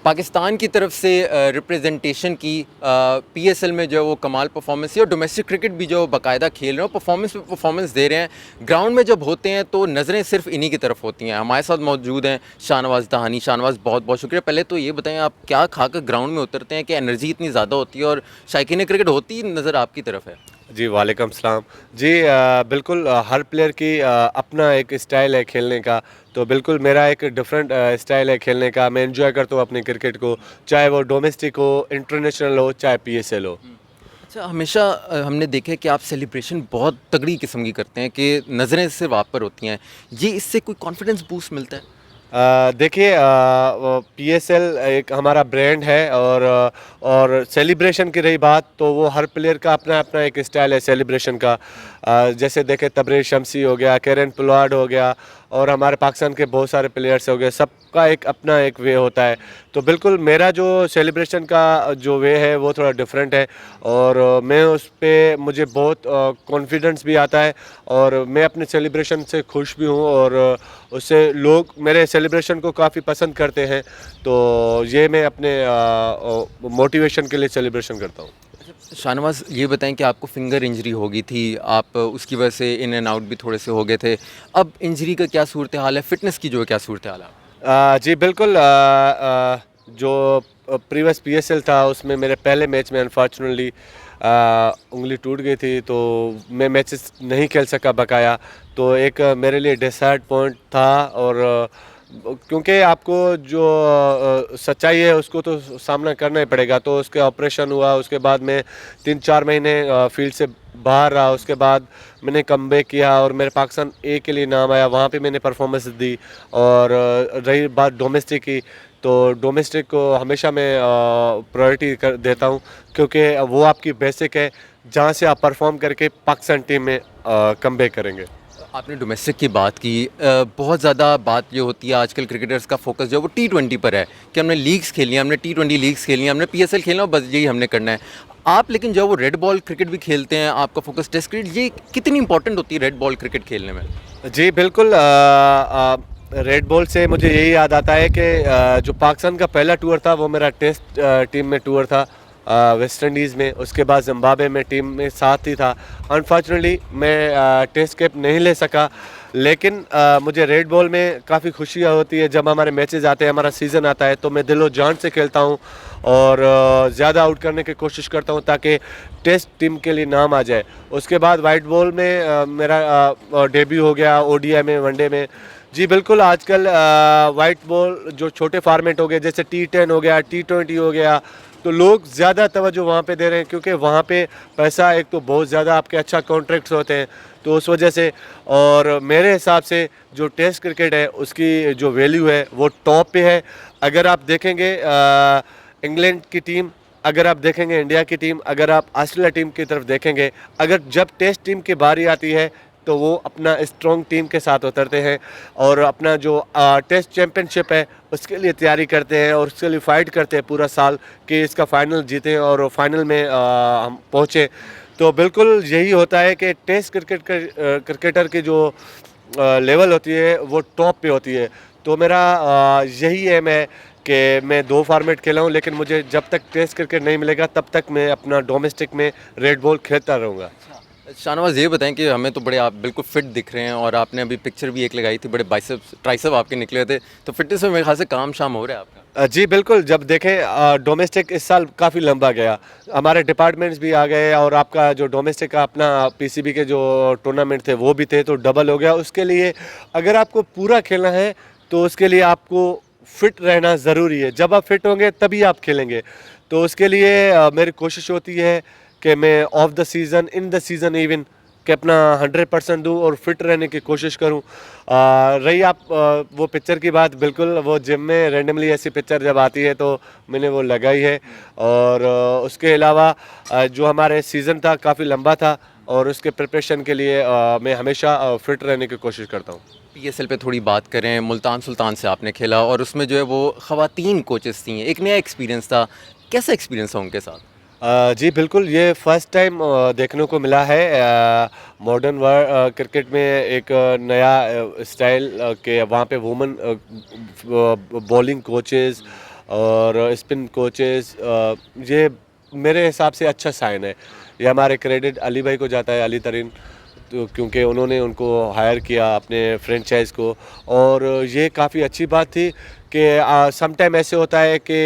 पाकिस्तान की तरफ से रिप्रेजेंटेशन की पीएसएल में जो है वो कमाल परफॉर्मेंस है और डोमेस्टिक क्रिकेट भी जो बाकायदा खेल रहे हैं परफॉर्मेंस पे परफॉर्मेंस दे रहे हैं। ग्राउंड में जब होते हैं तो नज़रें सिर्फ इन्हीं की तरफ होती हैं। हमारे साथ मौजूद हैं शाहनवाज दहानी। शाहनवाज, बहुत बहुत शुक्रिया। पहले तो ये बताएं, आप क्या खाकर ग्राउंड में उतरते हैं कि एनर्जी इतनी ज़्यादा होती है और शायकीन क्रिकेट होती नज़र आपकी तरफ है? जी, वालेकुम सलाम। जी, बिल्कुल, हर प्लेयर की अपना एक स्टाइल है खेलने का। तो बिल्कुल मेरा एक डिफरेंट स्टाइल है खेलने का। मैं एंजॉय करता हूँ अपने क्रिकेट को, चाहे वो डोमेस्टिक हो, इंटरनेशनल हो, चाहे पीएसएल हो। अच्छा, हमेशा हमने देखा है कि आप सेलिब्रेशन बहुत तगड़ी किस्म की करते हैं कि नज़रें सिर्फ आप पर होती हैं। ये इससे कोई कॉन्फिडेंस बूस्ट मिलता है? देखिए, पीएसएल एक हमारा ब्रांड है, और सेलिब्रेशन की रही बात, तो वो हर प्लेयर का अपना अपना एक स्टाइल है सेलिब्रेशन का। जैसे देखें, तबरेज़ शमसी हो गया, केरन पोलार्ड हो गया, और हमारे पाकिस्तान के बहुत सारे प्लेयर्स हो गए। सबका एक अपना एक वे होता है। तो बिल्कुल मेरा जो सेलिब्रेशन का जो वे है वो थोड़ा डिफरेंट है, और मैं उस पे मुझे बहुत कॉन्फिडेंस भी आता है, और मैं अपने सेलिब्रेशन से खुश भी हूँ, और उससे लोग मेरे सेलिब्रेशन को काफ़ी पसंद करते हैं। तो ये मैं अपने मोटिवेशन के लिए सेलिब्रेशन करता हूँ। शाहनवाज, ये बताएं कि आपको फिंगर इंजरी हो गई थी, आप उसकी वजह से इन एंड आउट भी थोड़े से हो गए थे। अब इंजरी का क्या सूरत हाल है? फिटनेस की जो है क्या सूरत हाल है? जी बिल्कुल, जो प्रीवियस पीएसएल था उसमें मेरे पहले मैच में अनफॉर्चुनेटली उंगली टूट गई थी, तो मैं मैचेस नहीं खेल सका बकाया। तो एक मेरे लिए डिसाइड पॉइंट था, और क्योंकि आपको जो सच्चाई है उसको तो सामना करना ही पड़ेगा। तो उसके ऑपरेशन हुआ, उसके बाद मैं 3-4 महीने फील्ड से बाहर रहा। उसके बाद मैंने कमबैक किया, और मेरे पाकिस्तान ए के लिए नाम आया, वहाँ पे मैंने परफॉर्मेंस दी। और रही बात डोमेस्टिक की, तो डोमेस्टिक को हमेशा मैं प्रायोरिटी कर देता हूँ, क्योंकि वो आपकी बेसिक है जहाँ से आप परफॉर्म करके पाकिस्तान टीम में कमबैक करेंगे। आपने डोमेस्टिक की बात की। बहुत ज़्यादा बात ये होती है आजकल क्रिकेटर्स का फोकस जो है वो टी20 पर है कि हमने लीग्स खेलनी है, हमने टी20 लीग्स खेलनी है, हमने पीएसएल खेलना है, बस यही हमने करना है। आप लेकिन जो है वो रेड बॉल क्रिकेट भी खेलते हैं, आपका फोकस टेस्ट क्रिकेट, ये कितनी इंपॉर्टेंट होती है रेड बॉल क्रिकेट खेलने में? जी बिल्कुल, रेड बॉल से मुझे यही याद आता है कि जो पाकिस्तान का पहला टूर था वो मेरा टेस्ट टीम में टूर था वेस्ट इंडीज़ में। उसके बाद जिम्बाब्वे में टीम में साथ ही था। अनफॉर्चुनेटली मैं टेस्ट कैप नहीं ले सका, लेकिन मुझे रेड बॉल में काफ़ी खुशियाँ होती है जब हमारे मैचेस आते हैं, हमारा सीज़न आता है, तो मैं दिलो जान से खेलता हूँ, और ज़्यादा आउट करने की कोशिश करता हूँ ताकि टेस्ट टीम के लिए नाम आ जाए। उसके बाद वाइट बॉल में मेरा डेब्यू हो गया, ओडीआई में, वनडे में। जी बिल्कुल, आजकल वाइट बॉल जो छोटे फार्मेट हो गए, जैसे T10 हो गया, T20 हो गया, तो लोग ज़्यादा तवज्जो वहाँ पे दे रहे हैं, क्योंकि वहाँ पे पैसा एक तो बहुत ज़्यादा, आपके अच्छा कॉन्ट्रैक्ट्स होते हैं, तो उस वजह से। और मेरे हिसाब से जो टेस्ट क्रिकेट है उसकी जो वैल्यू है वो टॉप पे है। अगर आप देखेंगे इंग्लैंड की टीम, अगर आप देखेंगे इंडिया की टीम, अगर आप ऑस्ट्रेलिया टीम की तरफ देखेंगे, अगर जब टेस्ट टीम की बारी आती है तो वो अपना स्ट्रॉन्ग टीम के साथ उतरते हैं, और अपना जो टेस्ट चैम्पियनशिप है उसके लिए तैयारी करते हैं, और उसके लिए फ़ाइट करते हैं पूरा साल कि इसका फ़ाइनल जीतें और फाइनल में हम पहुँचें। तो बिल्कुल यही होता है कि टेस्ट क्रिकेटर की जो लेवल होती है वो टॉप पे होती है। तो मेरा यही एम है कि मैं 2 फॉर्मेट खेला हूँ, लेकिन मुझे जब तक टेस्ट क्रिकेट नहीं मिलेगा तब तक मैं अपना डोमेस्टिक में रेड बॉल खेलता रहूँगा। शाहनवाज, ये बताएं कि हमें तो बड़े आप बिल्कुल फिट दिख रहे हैं और आपने अभी पिक्चर भी एक लगाई थी, बड़े बाइसेप्स ट्राइसेप आपके निकले थे, तो फिटनेस में मेरे ख्याल से काम शाम हो रहा है आपका। जी बिल्कुल, जब देखें डोमेस्टिक इस साल काफ़ी लंबा गया, हमारे डिपार्टमेंट्स भी आ गए, और आपका जो डोमेस्टिक का अपना पीसीबी के जो टूर्नामेंट थे वो भी थे, तो डबल हो गया। उसके लिए अगर आपको पूरा खेलना है तो उसके लिए आपको फिट रहना ज़रूरी है। जब आप फिट होंगे तभी आप खेलेंगे। तो उसके लिए मेरी कोशिश होती है कि मैं of the season, in the season even, कि अपना 100% दूँ और फिट रहने की कोशिश करूँ। रही आप वो पिक्चर की बात, बिल्कुल वो जिम में रैंडमली ऐसी पिक्चर जब आती है तो मैंने वो लगाई है। और उसके अलावा जो हमारे सीज़न था काफ़ी लंबा था, और उसके प्रिपरेशन के लिए मैं हमेशा फिट रहने की कोशिश करता हूँ। पीएसएल पे थोड़ी बात करें, मुल्तान सुल्तान से आपने खेला और उसमें जो है वो ख़वातीन कोचेस थी, एक नया एक्सपीरियंस था। कैसा एक्सपीरियंस था उनके साथ? जी बिल्कुल, ये फर्स्ट टाइम देखने को मिला है मॉडर्न क्रिकेट में एक नया स्टाइल के वहाँ पे वुमेन बॉलिंग कोचेस, और स्पिन कोचेस, ये मेरे हिसाब से अच्छा साइन है। ये हमारे क्रेडिट अली भाई को जाता है, अली तरीन, तो क्योंकि उन्होंने उनको हायर किया अपने फ्रेंचाइज को। और ये काफ़ी अच्छी बात थी कि सम टाइम ऐसे होता है कि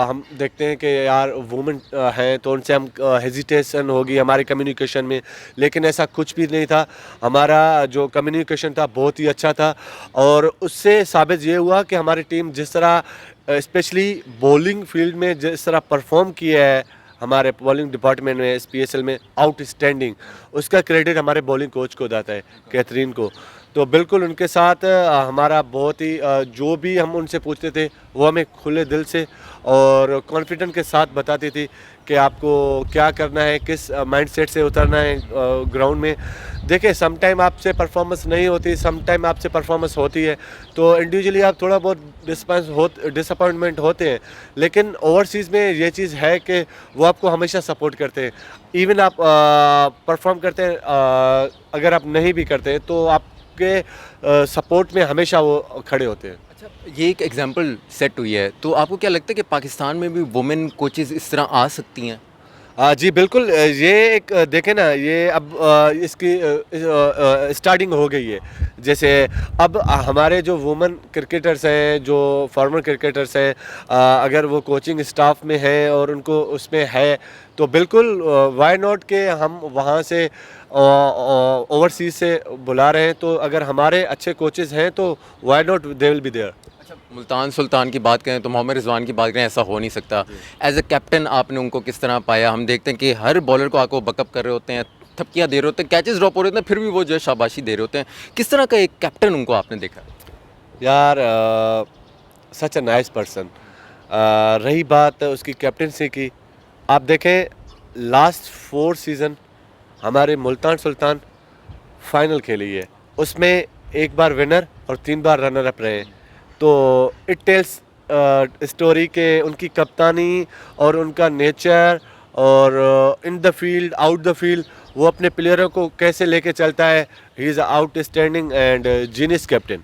हम देखते हैं कि यार वुमेन हैं तो उनसे हम हेजिटेशन होगी हमारे कम्युनिकेशन में, लेकिन ऐसा कुछ भी नहीं था। हमारा जो कम्युनिकेशन था बहुत ही अच्छा था और उससे साबित ये हुआ कि हमारी टीम जिस तरह स्पेशली बॉलिंग फील्ड में जिस तरह परफॉर्म किया है हमारे बॉलिंग डिपार्टमेंट में एसपीएसएल में आउटस्टैंडिंग, उसका क्रेडिट हमारे बॉलिंग कोच को जाता है, कैथरीन को। तो बिल्कुल उनके साथ हमारा बहुत ही जो भी हम उनसे पूछते थे वो हमें खुले दिल से और कॉन्फिडेंट के साथ बताती थी कि आपको क्या करना है, किस माइंडसेट से उतरना है ग्राउंड में। देखिए सम टाइम आपसे परफॉर्मेंस नहीं होती, सम टाइम आपसे परफॉर्मेंस होती है, तो इंडिविजुअली आप थोड़ा बहुत डिसअपॉइंटमेंट होते हैं, लेकिन ओवरसीज़ में ये चीज़ है कि वो आपको हमेशा सपोर्ट करते हैं। इवन आप परफॉर्म करते हैं, अगर आप नहीं भी करते तो आपके सपोर्ट में हमेशा वो खड़े होते हैं। अच्छा, ये एक एग्जांपल सेट हुई है, तो आपको क्या लगता है कि पाकिस्तान में भी वुमेन कोचेज़ इस तरह आ सकती हैं? जी बिल्कुल, ये एक देखें ना, ये अब इसकी स्टार्टिंग हो गई है। जैसे अब हमारे जो वुमेन क्रिकेटर्स हैं, जो फॉर्मर क्रिकेटर्स हैं, अगर वो कोचिंग स्टाफ में हैं और उनको उसमें है तो बिल्कुल व्हाई नॉट के हम वहाँ से ओवरसीज़ से बुला रहे हैं, तो अगर हमारे अच्छे कोचेज़ हैं तो why not they will be there. अच्छा, मुल्तान सुल्तान की बात करें तो मोहम्मद रिजवान की बात करें, ऐसा हो नहीं सकता। एज अ कैप्टन आपने उनको किस तरह पाया? हम देखते हैं कि हर बॉलर को आको बकअप कर रहे होते हैं, थपकियाँ दे रहे होते हैं, कैचेस ड्रॉप हो रहे होते हैं, फिर भी वो जो है शाबाशी दे रहे होते हैं। किस तरह का एक कैप्टन उनको आपने देखा? यार सच अ नाइस पर्सन। रही बात उसकी कैप्टनसी की, आप देखें लास्ट 4 सीज़न हमारे मुल्तान सुल्तान फाइनल खेली है, उसमें एक बार विनर और 3 बार रनर अप रहे हैं। तो इट टेल्स स्टोरी के उनकी कप्तानी और उनका नेचर और in the field out the field वो अपने प्लेयरों को कैसे लेके चलता है। He is outstanding and genius captain.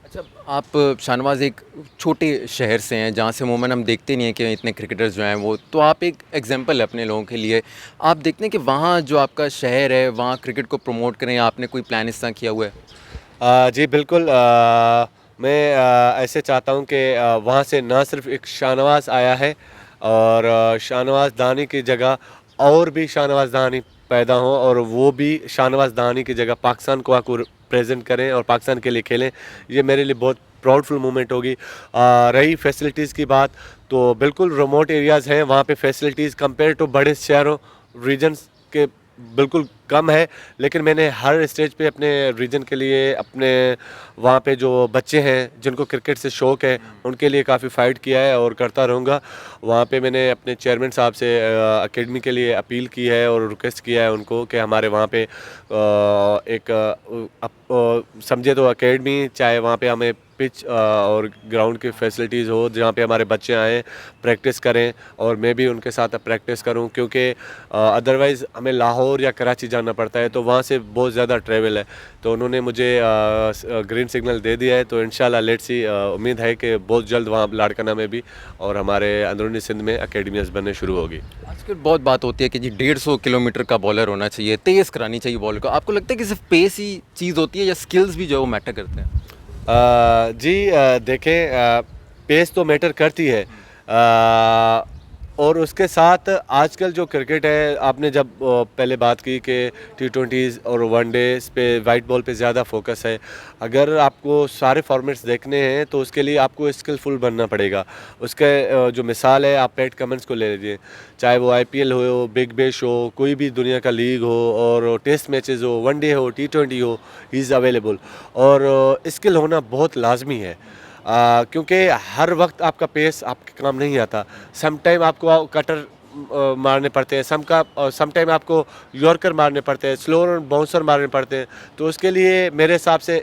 अच्छा, आप शाहनवाज़ एक छोटे शहर से हैं जहाँ से अमूमन हम देखते नहीं हैं कि इतने क्रिकेटर्स जो हैं वो, तो आप एक एग्जांपल है अपने लोगों के लिए। आप देखते हैं कि वहाँ जो आपका शहर है वहाँ क्रिकेट को प्रमोट करें, आपने कोई प्लान इस तरह किया हुआ है? जी बिल्कुल, मैं ऐसे चाहता हूँ कि वहाँ से ना सिर्फ एक शाहनवाज़ आया है और शाहनवाज़ दानी की जगह और भी शाहनवाज़ दानी पैदा हों और वो भी शाहनवाज़ दानी की जगह पाकिस्तान को आकर प्रेजेंट करें और पाकिस्तान के लिए खेलें। ये मेरे लिए बहुत प्राउडफुल मोमेंट होगी। रही फैसिलिटीज़ की बात, तो बिल्कुल रिमोट एरियाज़ हैं, वहाँ पे फैसिलिटीज़ कंपेयर टू बड़े शहरों रीजन्स के बिल्कुल कम है, लेकिन मैंने हर स्टेज पे अपने रीजन के लिए, अपने वहाँ पे जो बच्चे हैं जिनको क्रिकेट से शौक़ है उनके लिए काफ़ी फ़ाइट किया है और करता रहूँगा। वहाँ पे मैंने अपने चेयरमैन साहब से एकेडमी के लिए अपील की है और रिक्वेस्ट किया है उनको कि हमारे वहाँ पे समझे तो एकेडमी, चाहे वहाँ पे हमें पिच और ग्राउंड की फैसिलिटीज़ हो जहाँ पे हमारे बच्चे आएँ प्रैक्टिस करें और मैं भी उनके साथ प्रैक्टिस करूं, क्योंकि अदरवाइज़ हमें लाहौर या कराची जाना पड़ता है तो वहाँ से बहुत ज़्यादा ट्रैवल है। तो उन्होंने मुझे ग्रीन सिग्नल दे दिया है, तो इंशाल्लाह लेट्स सी, उम्मीद है कि बहुत जल्द वहाँ लाड़काना में भी और हमारे अंदरूनी सिंध में अकेडमीज़ बनने शुरू होगी। आजकल बहुत बात होती है कि जी 150 किलोमीटर का बॉलर होना चाहिए, तेज़ करानी चाहिए बॉलर को। आपको लगता है कि सिर्फ पेस ही चीज़ होती है या स्किल्स भी जो है वो मैटर करते हैं? जी देखें, पेस तो मैटर करती है, और उसके साथ आजकल जो क्रिकेट है, आपने जब पहले बात की कि T20s और वनडेज पे वाइट बॉल पे ज़्यादा फोकस है। अगर आपको सारे फॉर्मेट्स देखने हैं तो उसके लिए आपको स्किलफुल बनना पड़ेगा। उसके जो मिसाल है, आप पैट कमिंस को ले लीजिए, चाहे वो IPL हो, बिग बैश हो, कोई भी दुनिया का लीग हो और टेस्ट मैचेस हो, वनडे हो, T20 हो, ही इज़ अवेलेबल। और स्किल होना बहुत लाजमी है, क्योंकि हर वक्त आपका पेस आपके काम नहीं आता। सम टाइम आपको कटर मारने पड़ते हैं, सम टाइम आपको यॉर्कर मारने पड़ते हैं, स्लोअर बाउंसर मारने पड़ते हैं। तो उसके लिए मेरे हिसाब से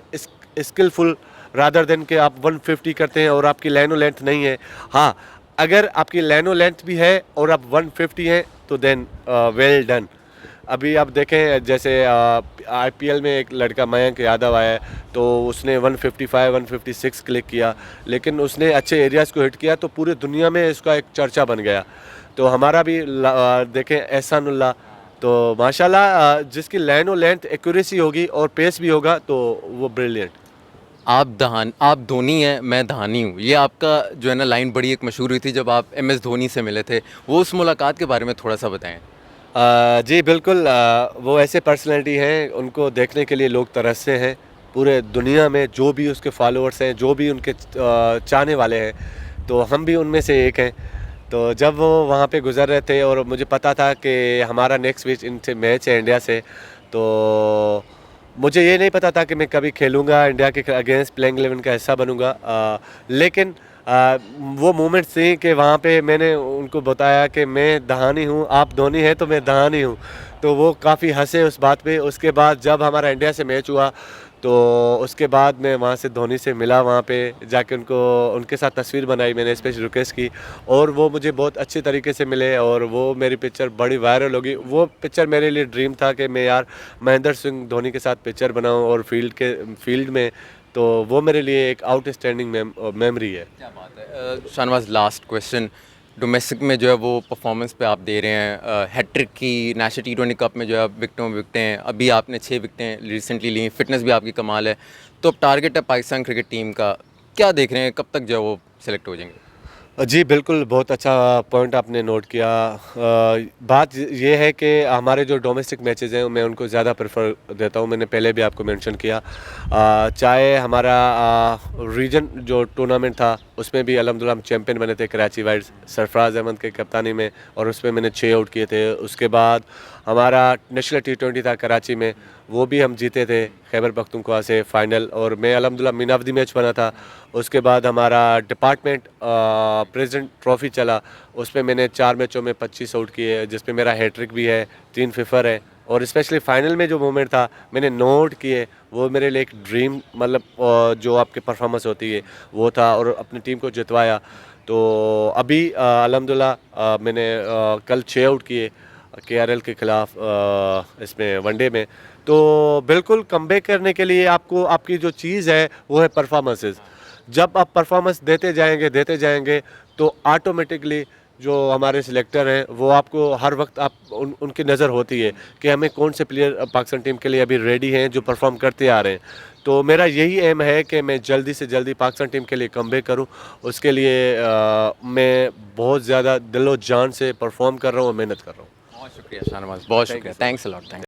स्किलफुल रादर देन कि आप 150 करते हैं और आपकी लाइनो लेंथ नहीं है। हाँ, अगर आपकी लाइनो लेंथ भी है और आप 150 हैं तो देन वेल डन। अभी आप देखें जैसे आईपीएल में एक लड़का मयंक यादव आया है, तो उसने 155 156 क्लिक किया, लेकिन उसने अच्छे एरियाज़ को हिट किया तो पूरी दुनिया में इसका एक चर्चा बन गया। तो हमारा भी देखें एहसानुल्लाह, तो माशाल्लाह जिसकी लैंड और लेंथ एक्यूरेसी होगी और पेस भी होगा तो वो ब्रिलियंट। आप धोनी हैं, मैं धानी हूँ, ये आपका जो है ना लाइन बड़ी एक मशहूर हुई थी जब आप एमएस धोनी से मिले थे, वो उस मुलाकात के बारे में थोड़ा सा बताएं। जी बिल्कुल, वो ऐसे पर्सनैलिटी हैं, उनको देखने के लिए लोग तरसते हैं। पूरे दुनिया में जो भी उसके फॉलोअर्स हैं, जो भी उनके चाहने वाले हैं, तो हम भी उनमें से एक हैं। तो जब वो वहाँ पे गुज़र रहे थे और मुझे पता था कि हमारा नेक्स्ट वीक इनसे मैच है इंडिया से, तो मुझे ये नहीं पता था कि मैं कभी खेलूँगा इंडिया के अगेंस्ट, प्लेइंग 11 का हिस्सा बनूँगा। लेकिन वो मोमेंट्स थी कि वहाँ पे मैंने उनको बताया कि मैं दहानी हूँ, आप धोनी हैं तो मैं दहानी हूँ। तो वो काफ़ी हँसे उस बात पे। उसके बाद जब हमारा इंडिया से मैच हुआ, तो उसके बाद मैं वहाँ से धोनी से मिला, वहाँ पे जाके उनके साथ तस्वीर बनाई मैंने, स्पेशल रिक्वेस्ट की, और वो मुझे बहुत अच्छी तरीके से मिले और वो मेरी पिक्चर बड़ी वायरल होगी। वो पिक्चर मेरे लिए ड्रीम था कि मैं यार महेंद्र सिंह धोनी के साथ पिक्चर बनाऊँ और फील्ड में, तो वो मेरे लिए एक आउटस्टैंडिंग मेमोरी है। क्या बात है। शाहनवाज, लास्ट क्वेश्चन, डोमेस्टिक में जो है वो परफॉर्मेंस पे आप दे रहे हैं, हैट्रिक की, नेशनल T20 कप में जो है आप विकटें हैं, अभी आपने 6 विकटें रिसेंटली ली, फिटनेस भी आपकी कमाल है, तो अब टारगेट है पाकिस्तान क्रिकेट टीम का, क्या देख रहे हैं, कब तक जो है वो सिलेक्ट हो जाएंगे? जी बिल्कुल, बहुत अच्छा पॉइंट आपने नोट किया। बात ये है कि हमारे जो डोमेस्टिक मैचेज़ हैं मैं उनको ज़्यादा प्रेफर देता हूँ। मैंने पहले भी आपको मेंशन किया, चाहे हमारा रीजन जो टूर्नामेंट था उसमें भी अल्हम्दुलिल्लाह हम चैम्पियन बने थे, कराची वाइड्स सरफराज अहमद के कप्तानी में, और उसमें मैंने 6 आउट किए थे। उसके बाद हमारा नेशनल T20 था कराची में, वो भी हम जीते थे खैबर पख्तूनख्वा से फाइनल, और मैं अल्हम्दुलिल्लाह मैन ऑफ द मैच बना था। उसके बाद हमारा डिपार्टमेंट प्रेसिडेंट ट्रॉफ़ी चला, उसमें मैंने 4 मैचों में 25 आउट किए, जिसमें मेरा हैट्रिक भी है, 3 फिफर है, और स्पेशली फाइनल में जो मोमेंट था मैंने 9 आउट किए, वो मेरे लिए एक ड्रीम, मतलब जो आपकी परफॉर्मेंस होती है वो था, और अपनी टीम को जितवाया। तो अभी अल्हम्दुलिल्लाह मैंने कल 6 आउट किए KRL के ख़िलाफ़ इसमें वनडे में। तो बिल्कुल कमबैक करने के लिए आपको आपकी जो चीज़ है वो है परफॉर्मेंसेस। जब आप परफॉर्मेंस देते जाएंगे तो ऑटोमेटिकली जो हमारे सिलेक्टर हैं वो आपको हर वक्त उनकी नज़र होती है कि हमें कौन से प्लेयर पाकिस्तान टीम के लिए अभी रेडी हैं जो परफॉर्म करते आ रहे हैं। तो मेरा यही एम है कि मैं जल्दी से जल्दी पाकिस्तान टीम के लिए कमबैक करूं। उसके लिए मैं बहुत ज़्यादा दिलो जान से परफॉर्म कर रहा हूँ और मेहनत कर रहा हूँ। बहुत शुक्रिया शाहनवाज, बहुत शुक्रिया, थैंक्स अ लॉट, थैंक